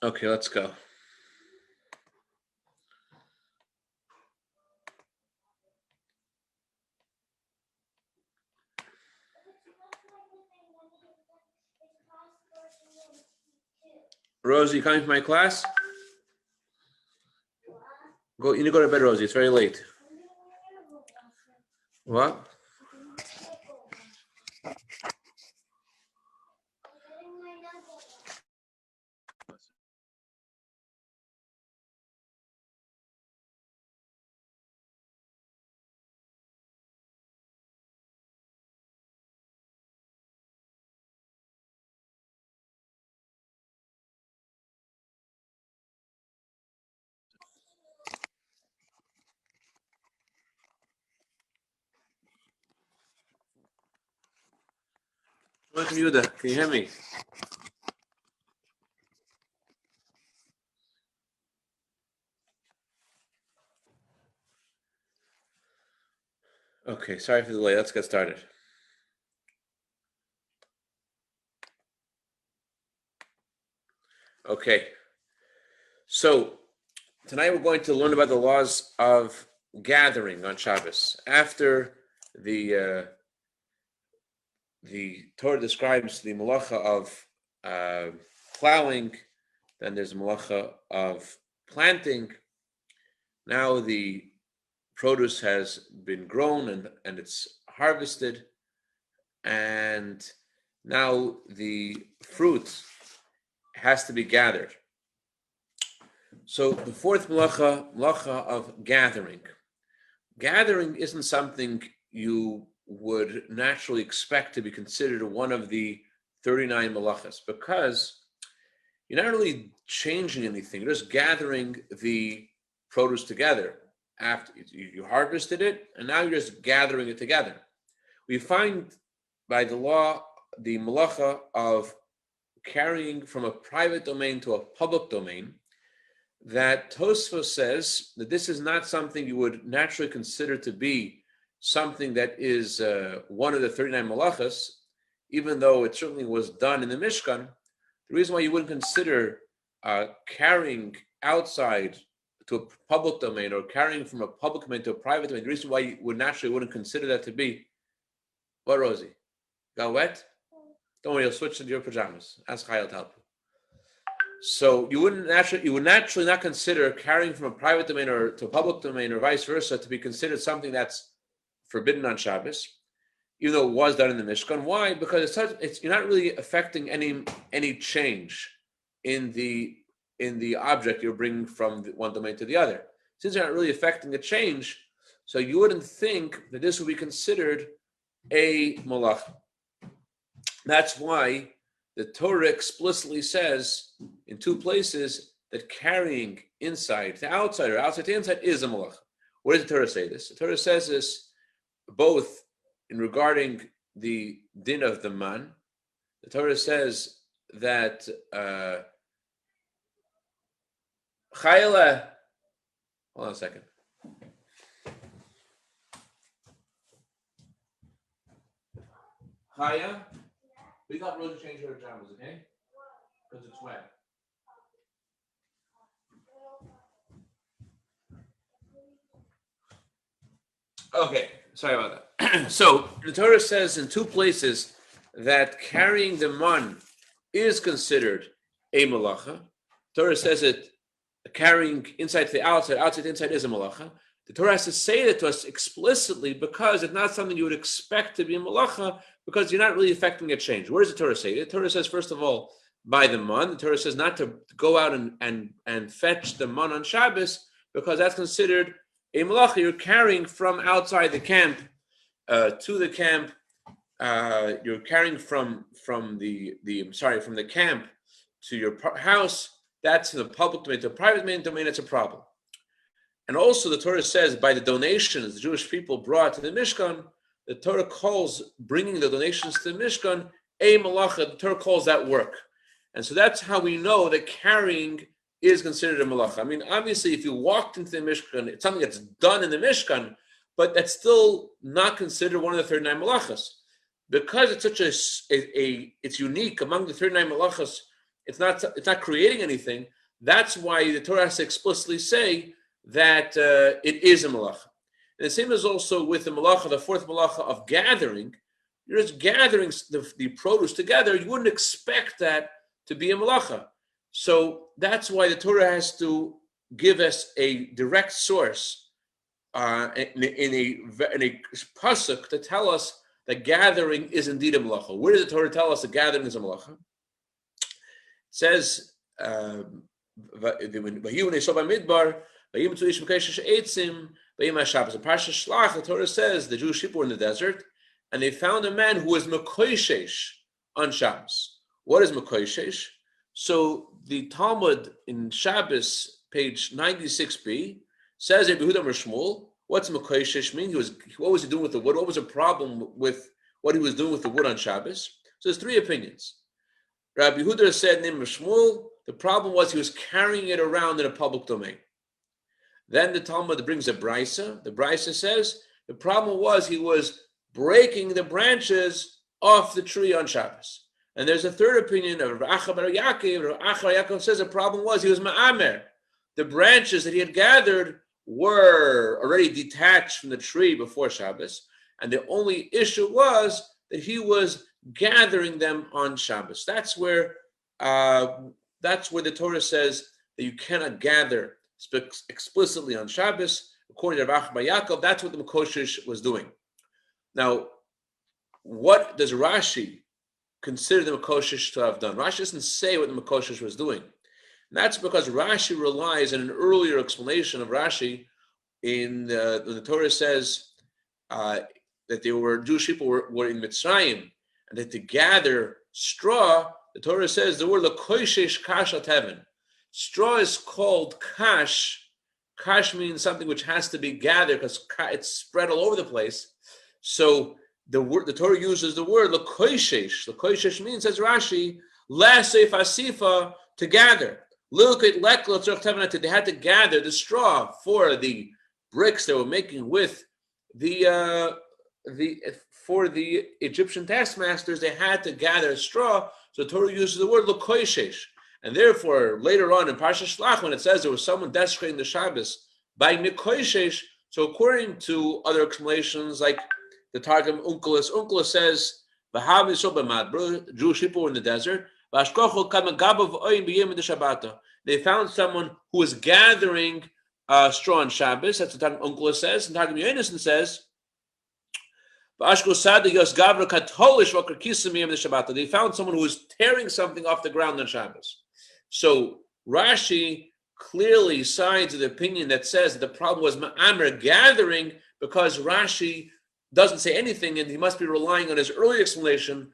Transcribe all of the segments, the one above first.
Okay, let's go. Rosie, you coming to my class? Go. You need to go to bed, Rosie. It's very late. What? Welcome, Yuda. Can you hear me? Okay, sorry for the delay. Let's get started. Okay, so tonight we're going to learn about the laws of gathering on Shabbos. After the Torah describes the malacha of plowing, then there's a malacha of planting. Now the produce has been grown and it's harvested, and now the fruit has to be gathered. So the fourth malacha of gathering. Gathering isn't something you would naturally expect to be considered one of the 39 malachas, because you're not really changing anything. You're just gathering the produce together. After you harvested it, and now you're just gathering it together. We find by the law the malacha of carrying from a private domain to a public domain, that Tosfos says that this is not something you would naturally consider to be something that is one of the 39 malachas, even though it certainly was done in the Mishkan. The reason why you wouldn't consider carrying outside to a public domain or carrying from a public domain to a private domain, the reason why you wouldn't consider that to be, what, Rosie? Got wet? Don't worry, you'll switch into your pajamas. Ask Chayil to help you. So you would naturally not consider carrying from a private domain or to a public domain or vice versa to be considered something that's forbidden on Shabbos, even though it was done in the Mishkan. Why? Because you're not really affecting any change in the object you're bringing from one domain to the other. Since you're not really affecting a change, so you wouldn't think that this would be considered a malacha. That's why the Torah explicitly says in two places that carrying inside to outside or outside to inside is a malacha. Where does the Torah say this? The Torah says this both in regarding the din of the man. The Torah says that Chayla, hold on a second. Chaya, we got Rosie to change her pajamas, okay? Because it's wet. Okay, sorry about that. So the Torah says in two places that carrying the man is considered a malacha. The Torah says that carrying inside to the outside, outside to inside is a malacha. The Torah has to say that to us explicitly because it's not something you would expect to be a malacha, because you're not really affecting a change. Where does the Torah say? The Torah says, first of all, by the man. The Torah says not to go out and fetch the man on Shabbos, because that's considered a malacha. You're carrying from outside the camp to the camp. You're carrying from the camp to your house. That's in the public domain. To the private domain, it's a problem. And also the Torah says by the donations the Jewish people brought to the Mishkan, the Torah calls bringing the donations to the Mishkan a malacha. The Torah calls that work. And so that's how we know that carrying is considered a malacha. I mean, obviously, if you walked into the Mishkan, it's something that's done in the Mishkan, but that's still not considered one of the 39 malachas. Because it's such it's unique among the 39 malachas It's not creating anything. That's why the Torah has to explicitly say that it is a malacha. And the same is also with the malacha, the fourth malacha of gathering. You're just gathering the produce together. You wouldn't expect that to be a malacha. So that's why the Torah has to give us a direct source in a pasuk to tell us that gathering is indeed a malacha. Where does the Torah tell us that gathering is a malacha? It says, the Torah says the Jewish people were in the desert and they found a man who was mekoishesh on Shabbos. What is mekoishesh? So the Talmud in Shabbos, page 96b, says Rabbi Yehuda Shmuel, what's mekoishesh mean? What was he doing with the wood? What was the problem with what he was doing with the wood on Shabbos? So there's three opinions. Rabbi Yehuda said, name Shmuel, the problem was he was carrying it around in a public domain. Then the Talmud brings a brisa. The brisa says the problem was he was breaking the branches off the tree on Shabbos. And there's a third opinion of Rav Acha bar Yaakov. Rav Acha bar Yaakov says the problem was he was ma'amer. The branches that he had gathered were already detached from the tree before Shabbos, and the only issue was that he was gathering them on Shabbos. That's where the Torah says that you cannot gather explicitly on Shabbos. According to Rav Acha bar Yaakov, that's what the Mekoshish was doing. Now, what does Rashi consider the Mekoshish to have done? Rashi doesn't say what the Mekoshish was doing. And that's because Rashi relies on an earlier explanation of Rashi when the Torah says that Jewish people were in Mitzrayim, and that to gather straw, the Torah says the word L'koishesh kash at heaven. Straw is called kash. Kash means something which has to be gathered because it's spread all over the place. So the Torah uses the word L'koishesh. L'koishesh means, says Rashi, L'asef asifa, to gather. They had to gather the straw for the bricks they were making with for the Egyptian taskmasters. They had to gather straw. So the Torah uses the word L'koishesh. And therefore, later on in Parsha Shlach, when it says there was someone desecrating the Shabbos by Mikoishesh, so according to other explanations, like the Targum Unkelos says, Jewish people were in the desert. They found someone who was gathering straw on Shabbos. That's what Targum Unkelos says. And Targum Yonason says, they found someone who was tearing something off the ground on Shabbos. So Rashi clearly sides with the opinion that says that the problem was ma'amer, gathering, because Rashi doesn't say anything, and he must be relying on his earlier explanation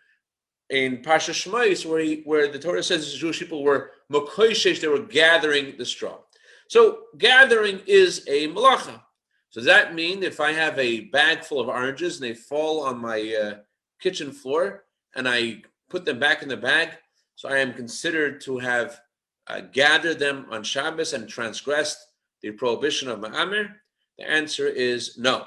in Parsha Shmos, where the Torah says the Jewish people were mokoishesh, they were gathering the straw. So gathering is a malacha. So does that mean if I have a bag full of oranges and they fall on my kitchen floor and I put them back in the bag, so I am considered to have gathered them on Shabbos and transgressed the prohibition of ma'amer? The answer is no.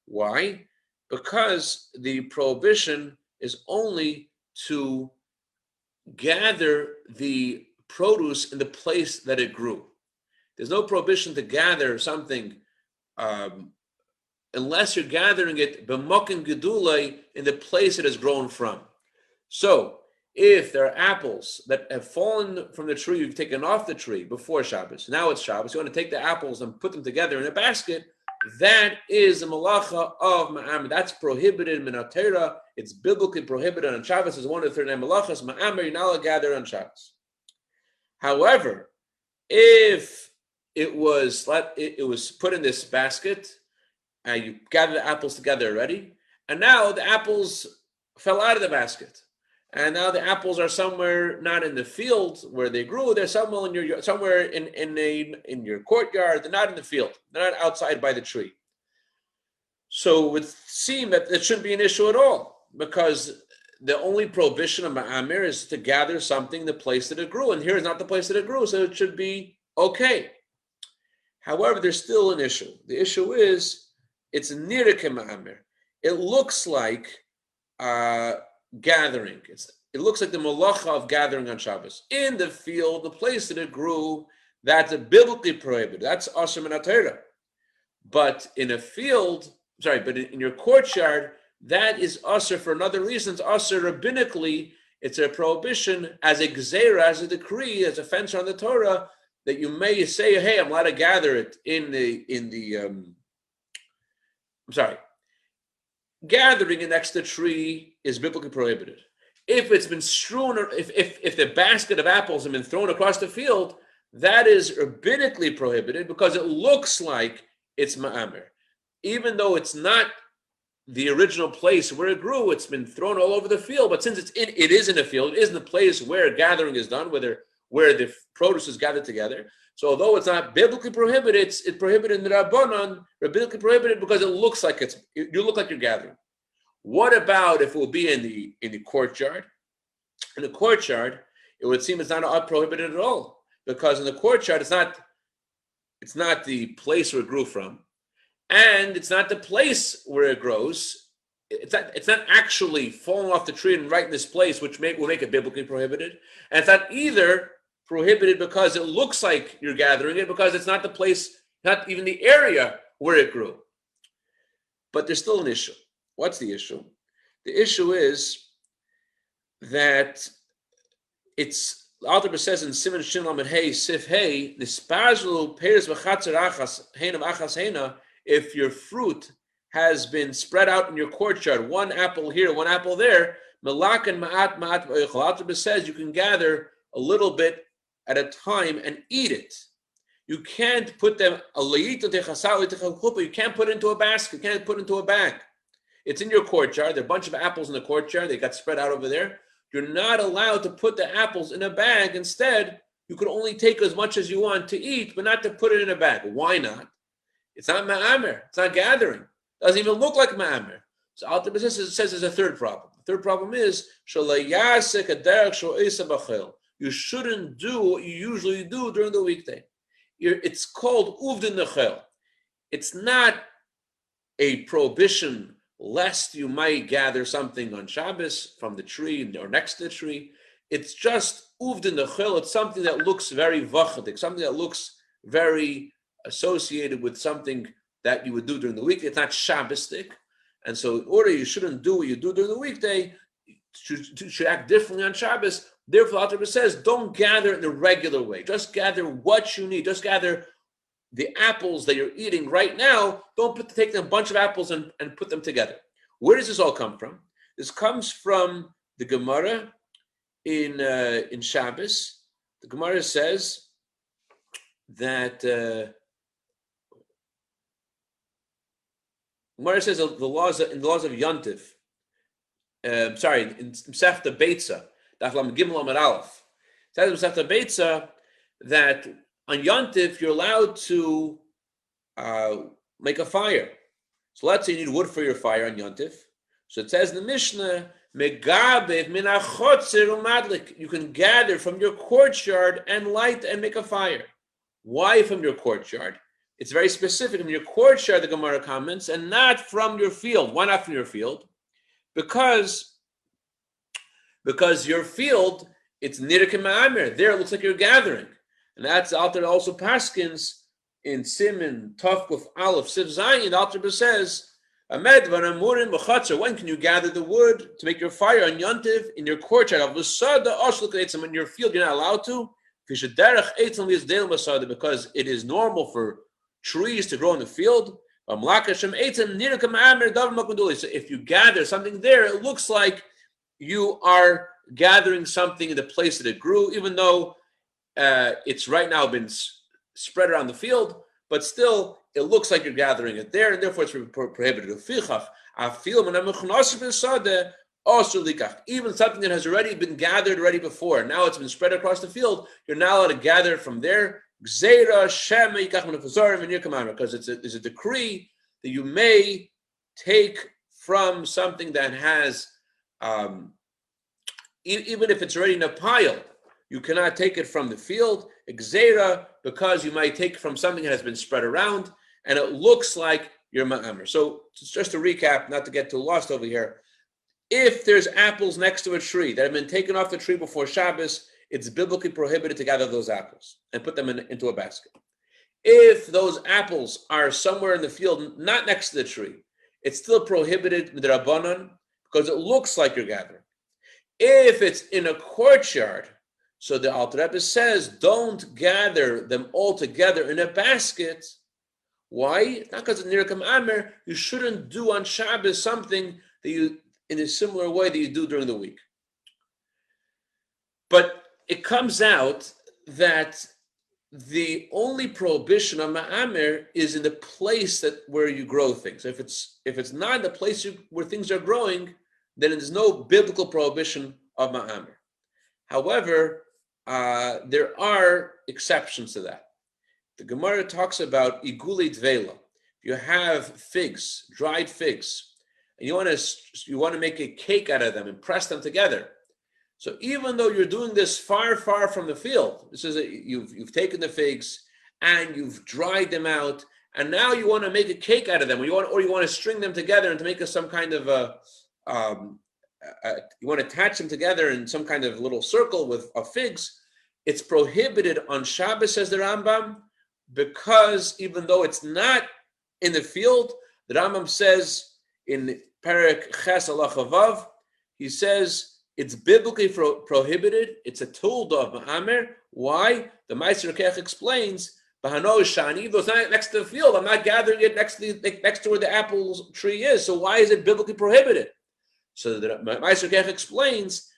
Why? Because the prohibition is only to gather the produce in the place that it grew. There's no prohibition to gather something unless you're gathering it b'mokin gedulai, in the place it has grown from. So if there are apples that have fallen from the tree, you've taken off the tree before Shabbos, now it's Shabbos, you want to take the apples and put them together in a basket, that is a malacha of ma'amer. That's prohibited in torah. It's biblically prohibited on Shabbos. It's one of the 39 malachas. Ma'amer, you're not allowed to gather on Shabbos. However, if it was put in this basket, and you gathered the apples together already, and now the apples fell out of the basket, and now the apples are somewhere not in the field where they grew. They're somewhere in your courtyard. They're not in the field. They're not outside by the tree. So it would seem that it shouldn't be an issue at all, because the only prohibition of ma'amer is to gather something in the place that it grew, and here is not the place that it grew, so it should be okay. However, there's still an issue. The issue is it's nirke ma'amer. It looks like gathering. it looks like the malacha of gathering on Shabbos. In the field, the place that it grew, that's biblically prohibited. That's asher min ha-Torah. But in a field, but in your courtyard, that is asher for another reason. It's asher rabbinically. It's a prohibition as a gzeira, as a decree, as a fence on the Torah, that you may say, hey, I'm allowed to gather it gathering it next to the tree is biblically prohibited. If it's been strewn, or if the basket of apples have been thrown across the field, that is rabbinically prohibited because it looks like it's ma'amer. Even though it's not the original place where it grew, it's been thrown all over the field. But since it is in a field, it is in the place where gathering is done, where the produce is gathered together. So although it's not biblically prohibited, it's prohibited in the Rabbanon, rabbinically prohibited because it looks like you look like you're gathering. What about if it will be in the courtyard? In the courtyard, it would seem it's not prohibited at all, because in the courtyard it's not the place where it grew from, and it's not the place where it grows. It's not actually falling off the tree and right in this place, which will make it biblically prohibited. And it's not either prohibited because it looks like you're gathering it, because it's not the place, not even the area where it grew. But there's still an issue. What's the issue? The issue is that it's, Alter Rebbe says in Siman Shin Lamed Hey Sif Hey, Nispazlu Peres V'Chatzer Achas Heina V'Achas Heina, if your fruit has been spread out in your courtyard, one apple here, one apple there, Melak and Ma'at Ma'at V'Oichel, Alter Rebbe says you can gather a little bit at a time and eat it. You can't put them, you can't put it into a basket, you can't put it into a bag. It's in your courtyard. There are a bunch of apples in the courtyard. They got spread out over there. You're not allowed to put the apples in a bag. Instead, you can only take as much as you want to eat, but not to put it in a bag. Why not? It's not ma'amer. It's not gathering. It doesn't even look like ma'amer. So Alter Rebbe says there's a third problem. The third problem is, you shouldn't do what you usually do during the weekday. It's called uvdin nechel. It's not a prohibition lest you might gather something on Shabbos from the tree or next to the tree. It's just uvdin nechel. It's something that looks very vachadik, something that looks very associated with something that you would do during the weekday. It's not Shabbostic. And so in order you shouldn't do what you do during the weekday, you should act differently on Shabbos. Therefore, Alter Rebbe says, don't gather in the regular way. Just gather what you need. Just gather the apples that you're eating right now. Don't take a bunch of apples and put them together. Where does this all come from? This comes from the Gemara in Shabbos. The Gemara says that Gemara says in the laws of Yontif. In Masechta Beitza, Daf Lamed Gimel Amud Aleph. It says in Masechta Beitza that on Yontif you're allowed to make a fire. So let's say you need wood for your fire on Yontif. So it says in the Mishnah, Megabev min hachotzer umadlik. You can gather from your courtyard and light and make a fire. Why from your courtyard? It's very specific. From your courtyard, the Gemara comments, and not from your field. Why not from your field? Because your field, it's nirek ma'amer. There it looks like you're gathering. And that's Alter also paskins in Siman Tafkuf Aleph Siv Zayin. Alter Rebbe says, Ahmed v'namurin b'chatzer. When can you gather the wood to make your fire on Yontiv in your courtyard? In your field, you're not allowed to. Because it is normal for trees to grow in the field. So if you gather something there, it looks like you are gathering something in the place that it grew, even though it's right now been spread around the field, but still it looks like you're gathering it there, and therefore it's prohibited. Even something that has already been gathered before, now it's been spread across the field, you're not allowed to gather it from there. Because it's a decree that you may take from something that has, even if it's already in a pile, you cannot take it from the field, because you might take from something that has been spread around, and it looks like you're ma'amer. So just to recap, not to get too lost over here, If there's apples next to a tree that have been taken off the tree before Shabbos, it's biblically prohibited to gather those apples and put them into a basket. If those apples are somewhere in the field, not next to the tree, it's still prohibited with the Rabbanon because it looks like you're gathering. If it's in a courtyard, so the Alter Rebbe says, don't gather them all together in a basket. Why? Not because it's Nirkam Amer. You shouldn't do on Shabbos something that you, in a similar way that you do during the week. But it comes out that the only prohibition on Ma'amer is in the place where you grow things. If it's not the place where things are growing, then there's no biblical prohibition of Ma'amer. However, there are exceptions to that. The Gemara talks about igulei dvela. If you have figs, dried figs, and you want to make a cake out of them and press them together. So even though you're doing this far, far from the field, this is you've taken the figs and you've dried them out, and now you want to make a cake out of them, or you want to string them together and to make some kind of you want to attach them together in some kind of little circle of figs. It's prohibited on Shabbos, says the Rambam, because even though it's not in the field, the Rambam says in Perek Ches Halacha Vav, he says it's biblically prohibited. It's a tool of Ma'amer. Why? The Meister Kech explains, Bahano Shani, though it's not next to the field, I'm not gathering it next to where the apple tree is. So why is it biblically prohibited? So the Meister Kech explains,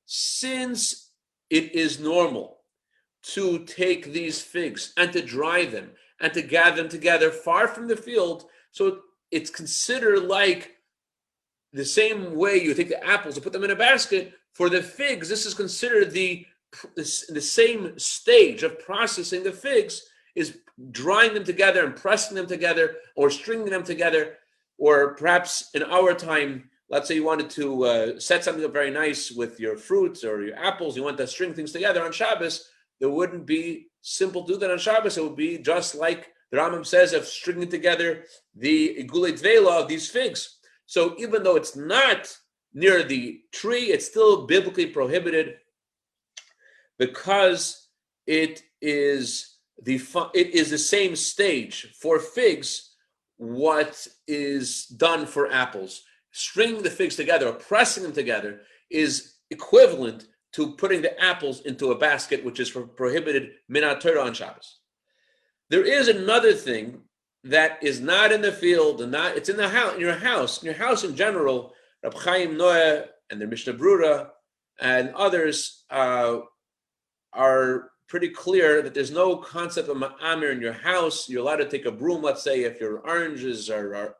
since it is normal to take these figs and to dry them and to gather them together far from the field, so it's considered like the same way you take the apples and put them in a basket. For the figs, this is considered the same stage of processing the figs is drying them together and pressing them together or stringing them together. Or perhaps in our time, let's say you wanted to set something up very nice with your fruits or your apples, you want to string things together on Shabbos. It wouldn't be simple to do that on Shabbos. It would be just like the Rambam says of stringing together the igulei dvela of these figs. So even though it's not near the tree, it's still biblically prohibited because it is the same stage for figs what is done for apples. Stringing the figs together or pressing them together is equivalent to putting the apples into a basket, which is prohibited minat Torah on Shabbos. There is another thing that is not in the field and it's in the house, in your house in general. Rab Chaim Noah and the Mishnah Brura and others are pretty clear that there's no concept of ma'amer in your house. You're allowed to take a broom. Let's say if your oranges are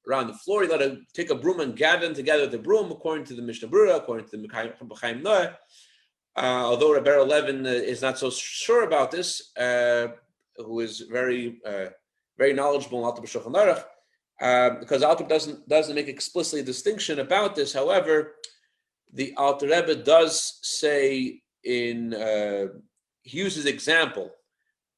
around the floor, you're allowed to take a broom and gather them together with the broom, according to the Mishnah Brura, according to the Rabbi Chaim Noah. Although Rabbi Levin is not so sure about this, who is very knowledgeable in Alter B'Shulchan Aruch, because Alter doesn't make explicitly a distinction about this. However, the Alter Rebbe does say he uses example,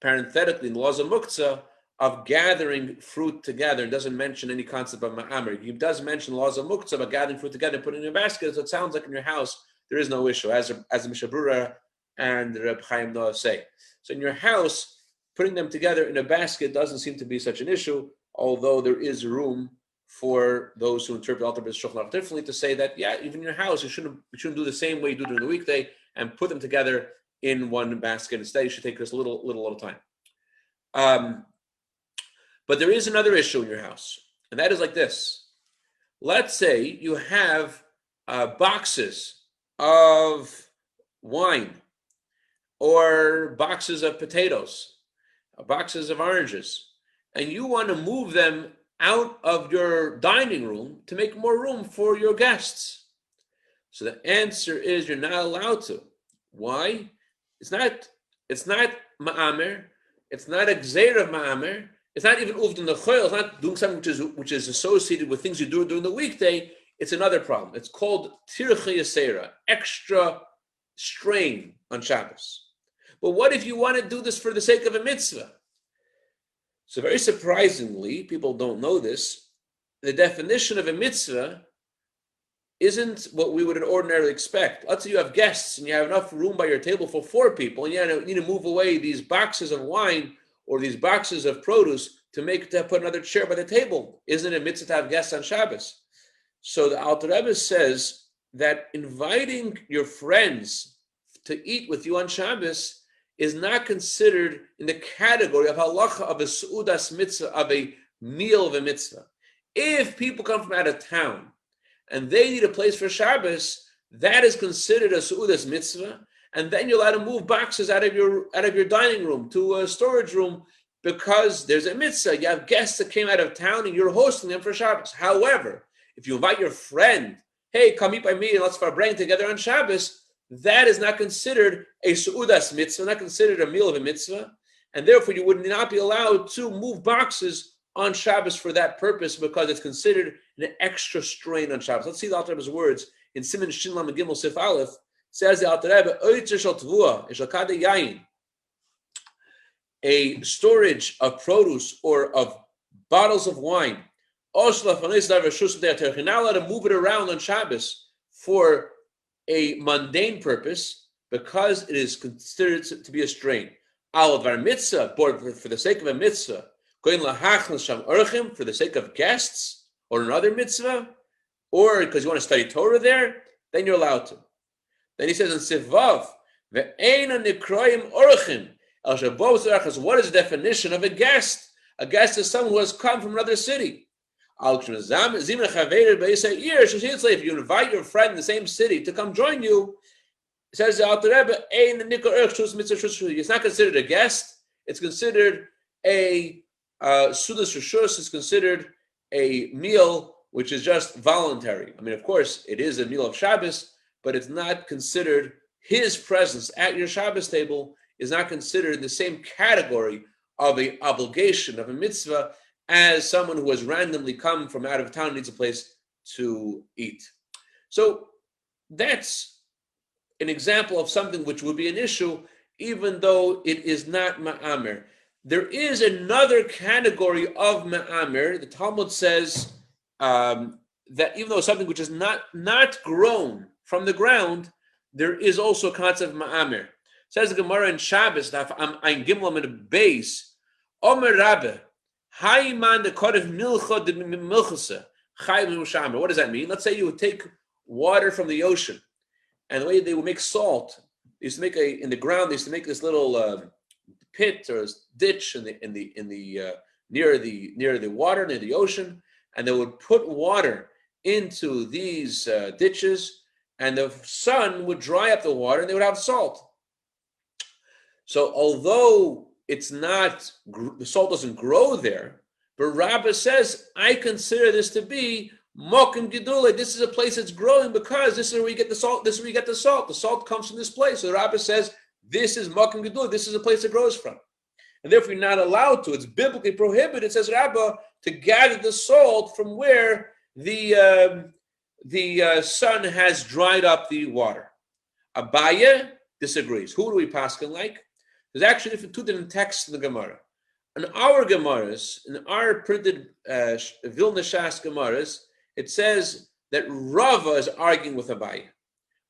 parenthetically, in the laws of Muktzah, of gathering fruit together. It doesn't mention any concept of ma'amer. He does mention laws of Muktzah about gathering fruit together and putting it in a basket. So it sounds like in your house there is no issue, as the Mishnah Brura and Reb Chaim Noah say. So in your house, putting them together in a basket doesn't seem to be such an issue, although there is room for those who interpret Alter B'Shulchan Aruch differently to say that, yeah, even in your house, you shouldn't do the same way you do during the weekday and put them together in one basket. Instead, you should take this a little time. But there is another issue in your house, and that is like this. Let's say you have boxes of wine or boxes of potatoes, boxes of oranges, and you want to move them out of your dining room to make more room for your guests. So the answer is you're not allowed to. Why? It's not ma'amer. It's not a gzeir of ma'amer. It's not even uvdin l'choil. It's not doing something which is associated with things you do during the weekday. It's another problem. It's called tircha yasera, extra strain on Shabbos. But what if you want to do this for the sake of a mitzvah? So very surprisingly, people don't know this, the definition of a mitzvah isn't what we would ordinarily expect. Let's say you have guests and you have enough room by your table for 4 people, and you need to move away these boxes of wine or these boxes of produce to put another chair by the table. Isn't it a mitzvah to have guests on Shabbos? So the Alter Rebbe says that inviting your friends to eat with you on Shabbos is not considered in the category of halacha of a su'udas mitzvah, of a meal of a mitzvah. If people come from out of town and they need a place for Shabbos, that is considered a su'udas mitzvah, and then you're allowed to move boxes out of your dining room to a storage room because there's a mitzvah. You have guests that came out of town and you're hosting them for Shabbos. However, if you invite your friend, hey, come eat by me and let's farbrengen together on Shabbos, that is not considered a su'udas mitzvah, not considered a meal of a mitzvah, and therefore you would not be allowed to move boxes on Shabbos for that purpose because it's considered an extra strain on Shabbos. Let's see the Alter Rebbe's words in Siman Shin Lam Gimel Sif Aleph. Says the Alter Rebbe, Oitzer shel tvua, shel kadeh yayin, a storage of produce or of bottles of wine. You're not allowed to move it around on Shabbos for a mundane purpose because it is considered to be a strain. Al var mitzvah, for the sake of a mitzvah, for the sake of guests or another mitzvah, or because you want to study Torah there, then you're allowed to. Then he says in Sivav, what is the definition of a guest? A guest is someone who has come from another city. If you invite your friend in the same city to come join you, it says the Alter Rebbe, it's not considered a guest, it's considered a sudas rishus, is considered a meal which is just voluntary. I mean, of course, it is a meal of Shabbos, but it's not considered, his presence at your Shabbos table is not considered in the same category of an obligation, of a mitzvah, as someone who has randomly come from out of town and needs a place to eat. So that's an example of something which would be an issue, even though it is not ma'amer. There is another category of ma'amer. The Talmud says that even though it's something which is not grown from the ground, there is also a concept of ma'amer. Says the Gemara in Shabbos, I'm Gimel in the base, Omer Rabbe, Hayman the Kodev Milcha de Milchase, Chayim Mushamer. What does that mean? Let's say you would take water from the ocean, and the way they would make salt, they used to make in the ground. They used to make this little pit or ditch near the water, near the ocean, and they would put water into these ditches, and the sun would dry up the water, and they would have salt. So although it's not, the salt doesn't grow there, but Rabbah says, I consider this to be mokim gedula. This is a place that's growing because this is where we get the salt. This is where we get the salt. The salt comes from this place. So Rabbah says, this is mokim gedula. This is a place it grows from. And therefore you're not allowed to. It's biblically prohibited, says Rabbah, to gather the salt from where the sun has dried up the water. Abaye disagrees. Who do we paskin like? There's actually two different texts in the Gemara. In our Gemaras, in our printed Vilna Shas Gemaras, it says that Rava is arguing with Abaye.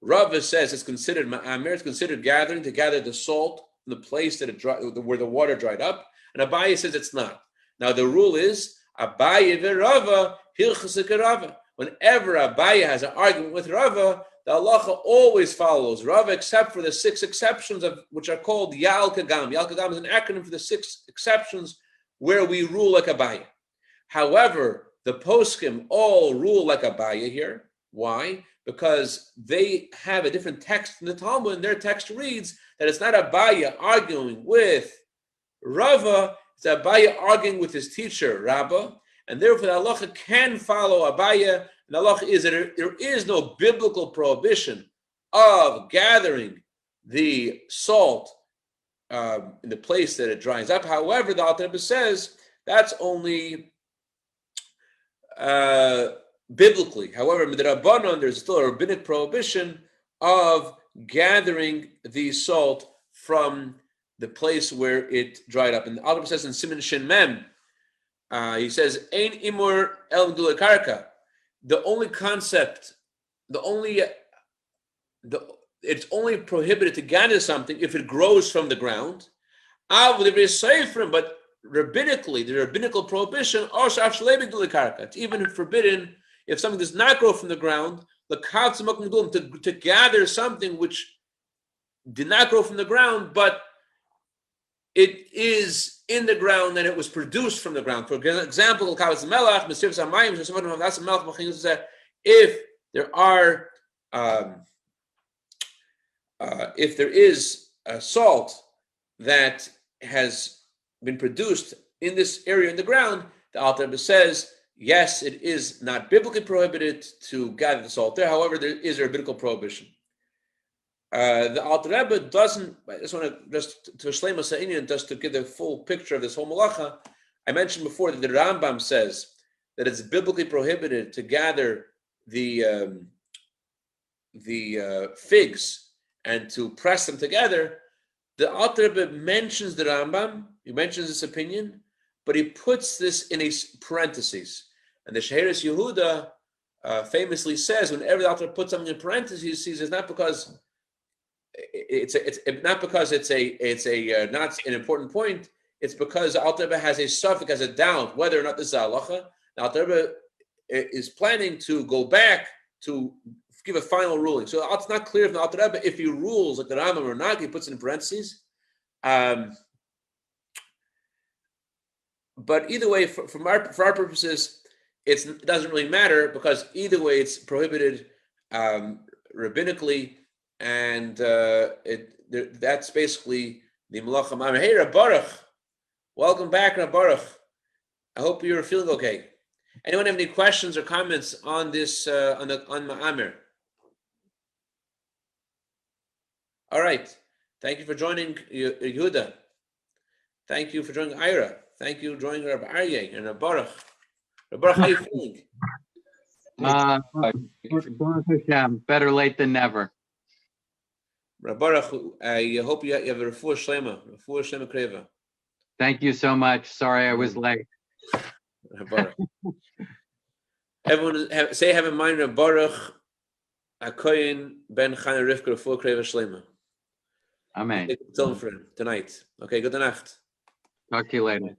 Rava says it's considered ma'amer, it's considered gathering, to gather the salt from the place where the water dried up, and Abaye says it's not. Now the rule is Abaye ve'Rava hilchasik Rava. Whenever Abaye has an argument with Rava, the halacha always follows Rava, except for the 6 exceptions which are called Yal Kagam. Yal Kagam is an acronym for the 6 exceptions where we rule like Abaye. However, the poskim all rule like Abaye here. Why? Because they have a different text from the Talmud, and their text reads that it's not Abaye arguing with Rava, it's Abaye arguing with his teacher, Rabbah, and therefore the halacha can follow Abaye. And the halacha is that there is no biblical prohibition of gathering the salt in the place that it dries up. However, the Alter Rebbe says that's only biblically. However, midrabanan, there's still a rabbinic prohibition of gathering the salt from the place where it dried up. And the Alter Rebbe says in Siman Shin Mem, He says, "Ein imur el gdula karka." The only concept, it's only prohibited to gather something if it grows from the ground. But rabbinically, the rabbinical prohibition also it's even forbidden if something does not grow from the ground, to gather something which did not grow from the ground, but it is in the ground and it was produced from the ground. For example, if there is a salt that has been produced in this area in the ground, the Alter Rebbe says, yes, it is not biblically prohibited to gather the salt there. However, there is a rabbinical prohibition. The Alter Rebbe doesn't, I just want to, just to Shleima Sa'inian, just to give the full picture of this whole malacha. I mentioned before that the Rambam says that it's biblically prohibited to gather the figs and to press them together. The Alter Rebbe mentions the Rambam, he mentions this opinion, but he puts this in a parentheses. And the Sheheres Yehuda famously says, whenever the Alter Rebbe puts something in parentheses, it's not because it's not an important point. It's because the Alter Rebbe has a suffix, has a doubt whether or not this is halacha. The Alter Rebbe is planning to go back to give a final ruling. So it's not clear from the Alter Rebbe if he rules like the Rambam or not. He puts it in parentheses. But either way, for our purposes, it doesn't really matter, because either way it's prohibited rabbinically, and that's basically the malacha. Hey, Rabbi Baruch, welcome back, Rabbi Baruch. I hope you're feeling okay. Anyone have any questions or comments on this on Ma'amir? All right. Thank you for joining Yehuda. Thank you for joining Ira. Thank you for joining Rabbi Aryeh and Rabbi Baruch. Rabbi Baruch, how are you feeling? Better late than never. Rabbi Baruch, I hope you have a refuah shlema kreva. Thank you so much. Sorry I was late. Rabbi Baruch. Everyone have in mind Rabbi Baruch Akoyin ben Chana Rivka refuah kreva shlema. Amen. Take it for him tonight. Okay, good night. Talk to you later.